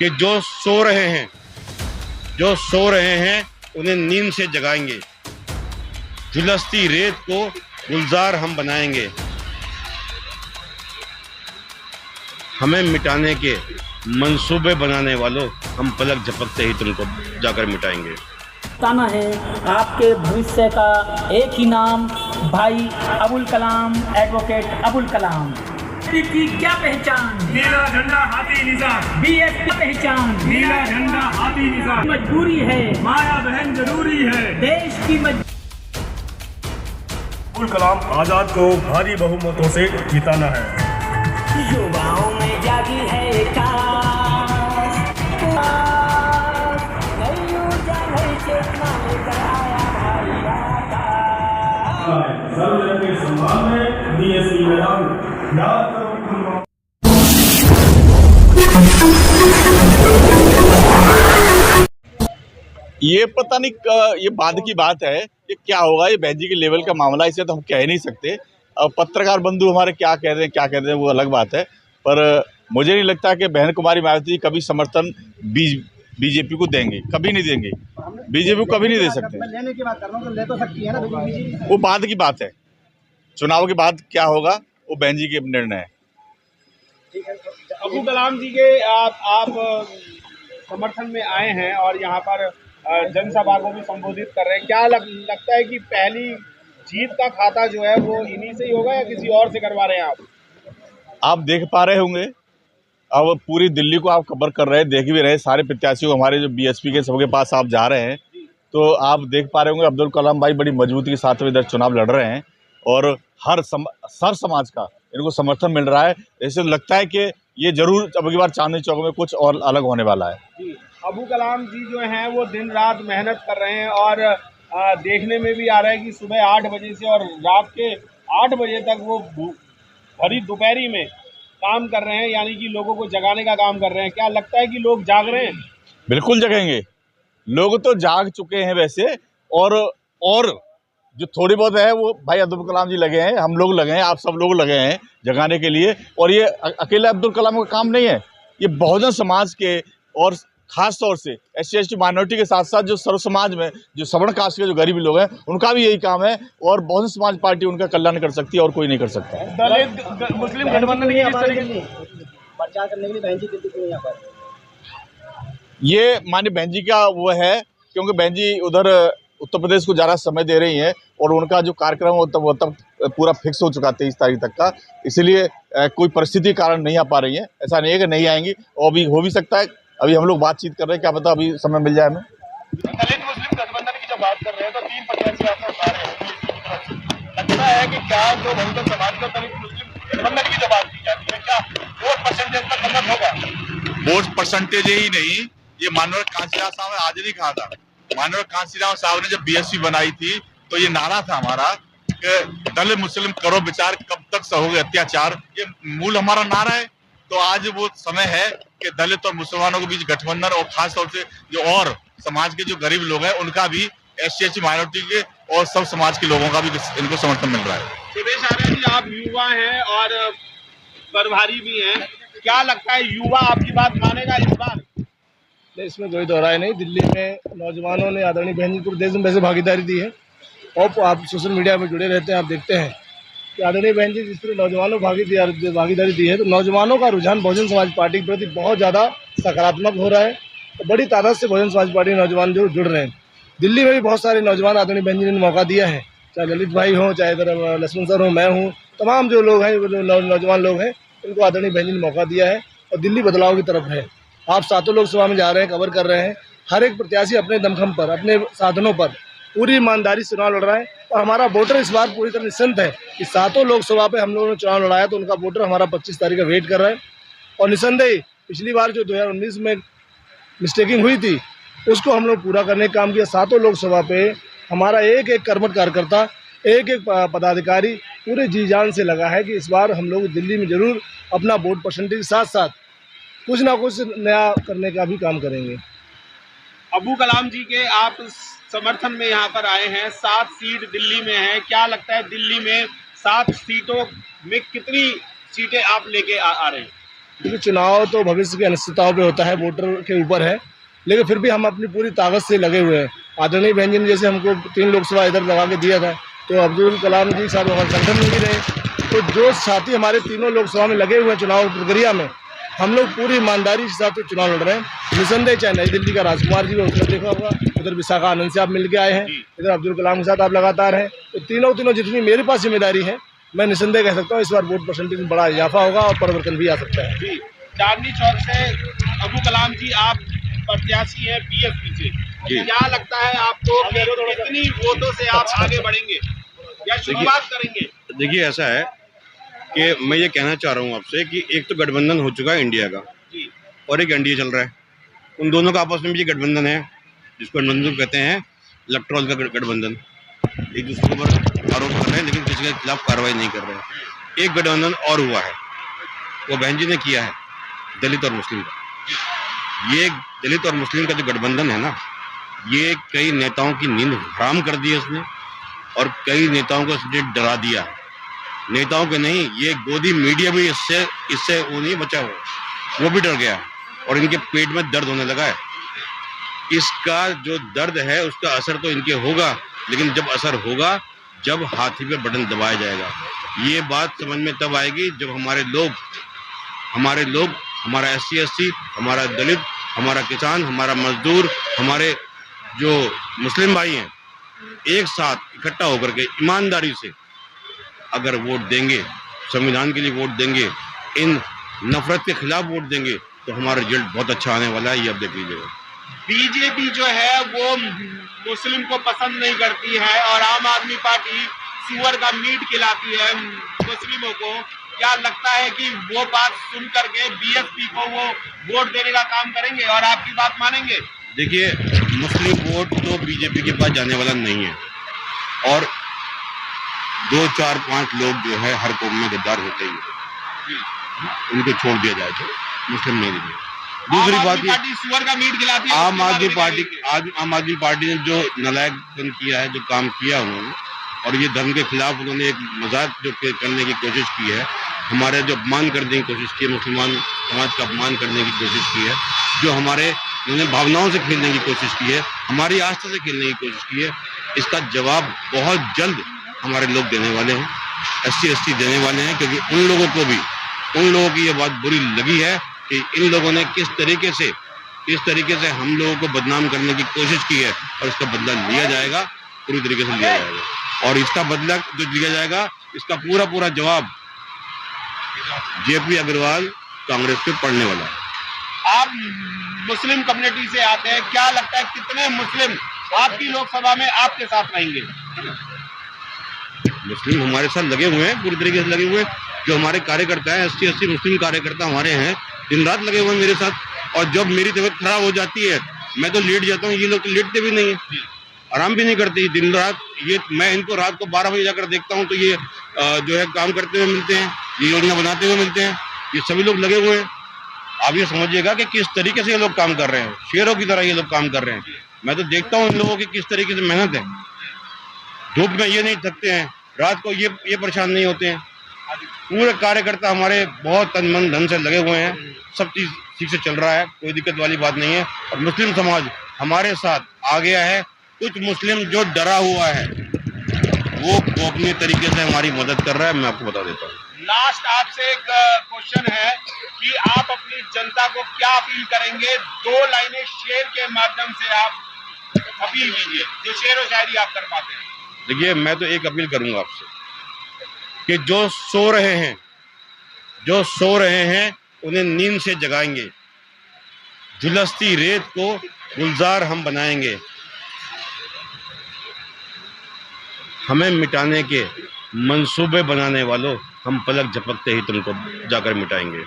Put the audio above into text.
कि जो सो रहे हैं उन्हें नींद से जगाएंगे। झुलसती रेत को गुलजार हम बनाएंगे। हमें मिटाने के मंसूबे बनाने वालों, हम पलक झपकते ही तुमको जाकर मिटाएंगे। बताना है आपके भविष्य का एक ही नाम, भाई अबुल कलाम, एडवोकेट अबुल कलाम। की क्या पहचान? नीला झंडा हाथी निशान। बीएसपी पहचान? नीला झंडा हाथी निशान। मजबूरी है, माया बहन जरूरी है, देश की अबुल कलाम आजाद को भारी बहुमतों से जिताना है। युवाओं में जागी है के सम्मान में डीएसपी मैदान याद करो। ये पता नहीं ये बाद की बात है, ये क्या होगा, ये बहन जी के लेवल का मामला, इसे तो हम कह नहीं सकते। अब पत्रकार बंधु हमारे क्या कह रहे हैं वो अलग बात है, पर मुझे नहीं लगता कि बहन कुमारी मायावती कभी समर्थन बीजेपी को देंगे, कभी नहीं देंगे। बीजेपी को कभी नहीं दे सकते। लेने की बात कर रहा हूं, तो ले तो सकती है ना बीजेपी। वो बाद की बात है, चुनाव के बाद क्या होगा वो बहन जी के निर्णय है। अबुल कलाम जी के आप समर्थन में आए हैं और यहाँ पर जनसभा को भी संबोधित कर रहे हैं। क्या लगता है कि पहली जीत का खाता जो है वो इन्हीं से ही होगा या किसी और से करवा रहे हैं आप देख पा रहे होंगे, अब पूरी दिल्ली को आप खबर कर रहे हैं, देख भी रहे, सारे प्रत्याशियों हमारे जो बीएसपी के सबके पास आप जा रहे हैं, तो आप देख पा रहे होंगे अब्दुल कलाम भाई बड़ी मजबूती के साथ इधर चुनाव लड़ रहे हैं और सर समाज का इनको समर्थन मिल रहा है। ऐसे लगता है कि ये जरूर अब की बार चांदनी चौक में कुछ और अलग होने वाला है। अबुल कलाम जी जो हैं वो दिन रात मेहनत कर रहे हैं और देखने में भी आ रहा है कि सुबह 8 बजे से और रात के 8 बजे तक वो भरी दोपहरी में काम कर रहे हैं, यानी कि लोगों को जगाने का काम कर रहे हैं। क्या लगता है कि लोग जाग रहे हैं? बिल्कुल जगेंगे, लोग तो जाग चुके हैं वैसे, और जो थोड़ी बहुत है वो भाई अब्दुल कलाम जी लगे हैं, हम लोग लगे हैं, आप सब लोग लगे हैं जगाने के लिए। और ये अकेला अब्दुल कलाम का काम नहीं है, ये बहुजन समाज के और खास तौर से SC/ST माइनॉरिटी के साथ साथ जो सर्व समाज में जो सवर्ण कास्ट के जो गरीब लोग हैं उनका भी यही काम है, और बहुजन समाज पार्टी उनका कल्याण कर सकती है और कोई नहीं कर सकता। दलित मुस्लिम गठबंधन की प्रचार करने के लिए बहन जी दिल्ली क्यों यहाँ पर? ये माननीय बहन जी का वो है, क्योंकि बहन जी उधर उत्तर प्रदेश को ज़्यादा समय दे रही हैं और उनका जो कार्यक्रम वो तब पूरा फिक्स हो चुका 23 तारीख तक का, इसलिए कोई परिस्थिति कारण नहीं आ पा रही है। ऐसा नहीं है कि नहीं आएंगी, और अभी हो भी सकता है, अभी हम लोग बातचीत कर रहे हैं, क्या पता अभी समय मिल जाए हमें। दलित मुस्लिम गठबंधन की जब बात कर रहे हैं तो 3 प्रत्याशी आप बता रहे हैं, लगता है कि क्या जो बहुजन समाज का दलित मुस्लिम गठबंधन की जब बात की जाती है, क्या वोट परसेंटेज पर कम होगा? वोट परसेंटेज ही नहीं, ये माननीय कांशीराम साहब ने आज नहीं कहा था। माननीय कांशीराम साहब ने जब BSP बनाई थी तो ये नारा था हमारा कि दलित मुस्लिम करो विचार, कब तक सहोगे अत्याचार, ये मूल हमारा नारा है। तो आज वो समय है कि दलित और मुसलमानों के बीच गठबंधन, और खास तौर से जो और समाज के जो गरीब लोग हैं उनका भी, SC/ST माइनॉरिटी के और सब समाज के लोगों का भी इनको समर्थन मिल रहा है। सुदेश आर्य जी, आप युवा हैं और प्रभारी भी हैं, क्या लगता है युवा आपकी बात मानेगा इस बार? इसमें कोई दोहराए नहीं, दिल्ली में नौजवानों ने आदरणीय बहन जी को देश में वैसे भागीदारी दी है, और आप सोशल मीडिया में जुड़े रहते हैं, आप देखते हैं कि आदरणीय बहन जी जिस तरह नौजवानों को भागीदारी दी है, तो नौजवानों का रुझान बहुजन समाज पार्टी के प्रति बहुत ज़्यादा सकारात्मक हो रहा है और बड़ी तादाद से बहुजन समाज पार्टी नौजवान जो जुड़ रहे हैं। दिल्ली में भी बहुत सारे नौजवान आदरणीय बहन जी ने मौका दिया है, चाहे ललित भाई हों, चाहे इधर लक्ष्मण सर हों, मैं हूँ, तमाम जो लोग हैं, नौजवान लोग हैं, उनको आदरणीय बहन जी ने मौका दिया है और दिल्ली बदलाव की तरफ है। आप 7 लोकसभा में जा रहे हैं, कवर कर रहे हैं, हर एक प्रत्याशी अपने दमखम पर, अपने साधनों पर पूरी ईमानदारी से चुनाव लड़ रहा है, और हमारा वोटर इस बार पूरी तरह निश्चिंत है कि 7 लोकसभा पे हम लोगों ने चुनाव लड़ाया, तो उनका वोटर हमारा 25 तारीख का वेट कर रहा है। और निसंदेह पिछली बार जो 2019 में मिस्टेकिंग हुई थी उसको हम लोग पूरा करने का काम किया। 7 लोकसभा पे हमारा एक एक कर्मठ कार्यकर्ता, एक एक पदाधिकारी पूरे जी जान से लगा है कि इस बार हम लोग दिल्ली में जरूर अपना वोट परसेंटेज के साथ साथ कुछ ना कुछ नया करने का भी काम करेंगे। अबुल कलाम जी के आप समर्थन में यहाँ पर आए हैं, 7 सीट दिल्ली में है, क्या लगता है दिल्ली में 7 सीटों में कितनी सीटें आप लेके आ रहे हैं? क्योंकि चुनाव तो भविष्य की अनिश्चितताओं पे होता है, वोटर के ऊपर है, लेकिन फिर भी हम अपनी पूरी ताकत से लगे हुए हैं। आदरणीय बहन जी ने जैसे हमको 3 लोकसभा इधर लगा के दिया था, तो अब्दुल कलाम जी साहब हमारे संगठन में भी रहे, तो जो साथी हमारे तीनों लोकसभा में लगे हुए हैं चुनाव प्रक्रिया में, हम लोग पूरी ईमानदारी के साथ चुनाव लड़ रहे हैं। निसंदेह चाहे नई दिल्ली का राजकुमार जी को उसने देखा होगा, उधर विशाखा आनंद से आप मिल के आए हैं, इधर अब्दुल कलाम के साथ आप लगातार हैं, तो तीनों जितनी मेरे पास जिम्मेदारी है, मैं निसंदेह कह सकता हूँ इस बार वोट परसेंटेज में बड़ा इजाफा होगा और परिवर्तन भी आ सकता है। जी, चांदनी चौक से अबू कलाम जी आप प्रत्याशी हैं बीएसपी से, क्या लगता है आपको कि कितनी वोटों से आप आगे बढ़ेंगे या शुरुआत करेंगे? देखिए ऐसा है कि मैं ये कहना चाह रहा हूँ आपसे कि एक तो गठबंधन हो चुका है इंडिया का और एक एनडीए चल रहा है, उन दोनों का आपस में भी गठबंधन है, जिसको गठबंधन कहते हैं इलेक्ट्रॉल का गठबंधन। एक दूसरे के ऊपर आरोप कर रहे हैं लेकिन किसी के खिलाफ कार्रवाई नहीं कर रहे हैं। एक गठबंधन और हुआ है, वो बहन जी ने किया है, दलित और मुस्लिम का। ये दलित और मुस्लिम का जो गठबंधन है ना, ये कई नेताओं की नींद हराम कर दी है उसने, और कई नेताओं को इसने डरा दिया। नेताओं के नहीं, ये गोदी मीडिया भी इससे वो नहीं बचा हुआ, वो भी डर गया और इनके पेट में दर्द होने लगा है। इसका जो दर्द है उसका असर तो इनके होगा, लेकिन जब असर होगा जब हाथी पे बटन दबाया जाएगा। ये बात समझ में तब आएगी जब हमारे लोग, हमारा SC ST, हमारा दलित, हमारा किसान, हमारा मजदूर, हमारे जो मुस्लिम भाई हैं, एक साथ इकट्ठा होकर के ईमानदारी से अगर वोट देंगे, संविधान के लिए वोट देंगे, इन नफरत के खिलाफ वोट देंगे, तो हमारा रिजल्ट बहुत अच्छा आने वाला है। ये अब देख लीजिएगा। बीजेपी जो है वो मुस्लिम को पसंद नहीं करती है और आम आदमी पार्टी सुअर का मीट खिलाती है मुस्लिमों को। क्या लगता है कि वो बात सुन करके बीएसपी को वो वोट देने का काम करेंगे और आपकी बात मानेंगे? देखिए, मुस्लिम वोट तो बीजेपी के पास जाने वाला नहीं है, और 2, 4, 5 लोग जो है हर कौम में गद्दार होते ही हैं, उनको छोड़ दिया जाए तो मुस्लिम नहीं देंगे। दूसरी बात, सुअर का मीट खिलाती है। आम आदमी पार्टी ने जो नालायकपन किया है, जो काम किया उन्होंने, और ये धर्म के खिलाफ उन्होंने एक मजाक जो करने की कोशिश की है, हमारे जो अपमान करने की कोशिश की है, मुसलमान समाज का अपमान करने की कोशिश की है, जो उन्होंने भावनाओं से खेलने की कोशिश की है, हमारी आस्था से खेलने की कोशिश की है, इसका जवाब बहुत जल्द हमारे लोग देने वाले हैं, SC ST देने वाले हैं। क्योंकि उन लोगों की ये बात बुरी लगी है कि इन लोगों ने किस तरीके से हम लोगों को बदनाम करने की कोशिश की है, और इसका बदला लिया जाएगा, पूरी तरीके से लिया जाएगा। और इसका बदला जो लिया जाएगा, इसका पूरा जवाब JP अग्रवाल कांग्रेस पे पड़ने वाला है। आप मुस्लिम कम्युनिटी से आते हैं, क्या लगता है कितने मुस्लिम आपकी लोकसभा में आपके साथ रहेंगे? मुस्लिम हमारे साथ लगे हुए हैं, पूरी तरीके से लगे हुए हैं। जो हमारे कार्यकर्ता हैं, SC ST मुस्लिम कार्यकर्ता हमारे हैं, दिन रात लगे हुए हैं मेरे साथ। और जब मेरी तबीयत खराब हो जाती है, मैं तो लेट जाता हूँ, ये लोग तो लेटते भी नहीं है, आराम भी नहीं करते दिन रात। ये मैं इनको रात को 12 बजे जाकर देखता हूँ तो ये जो है काम करते हुए मिलते हैं, ये योजना बनाते हुए मिलते हैं। ये सभी लोग लगे हुए हैं। आप ये समझिएगा कि किस तरीके से ये लोग काम कर रहे हैं, शेरों की तरह ये लोग काम कर रहे हैं। मैं तो देखता हूँ इन लोगों की किस तरीके से मेहनत है। धूप में ये नहीं थकते हैं, रात को ये परेशान नहीं होते हैं। पूरे कार्यकर्ता हमारे बहुत तन मन धन से लगे हुए हैं, सब चीज ठीक से चल रहा है, कोई दिक्कत वाली बात नहीं है। और मुस्लिम समाज हमारे साथ आ गया है। कुछ मुस्लिम जो डरा हुआ है वो अपने तरीके से हमारी मदद कर रहा है, मैं आपको बता देता हूँ। लास्ट आपसे एक क्वेश्चन है कि आप अपनी जनता को क्या अपील करेंगे? 2 लाइनें शेर के माध्यम से आप अपील कीजिए, जो शेर और शायरी आप कर पाते हैं। देखिए, मैं तो एक अपील करूंगा आपसे कि जो सो रहे हैं उन्हें नींद से जगाएंगे। झुलसती रेत को गुलजार हम बनाएंगे। हमें मिटाने के मंसूबे बनाने वालों, हम पलक झपकते ही तुमको जाकर मिटाएंगे।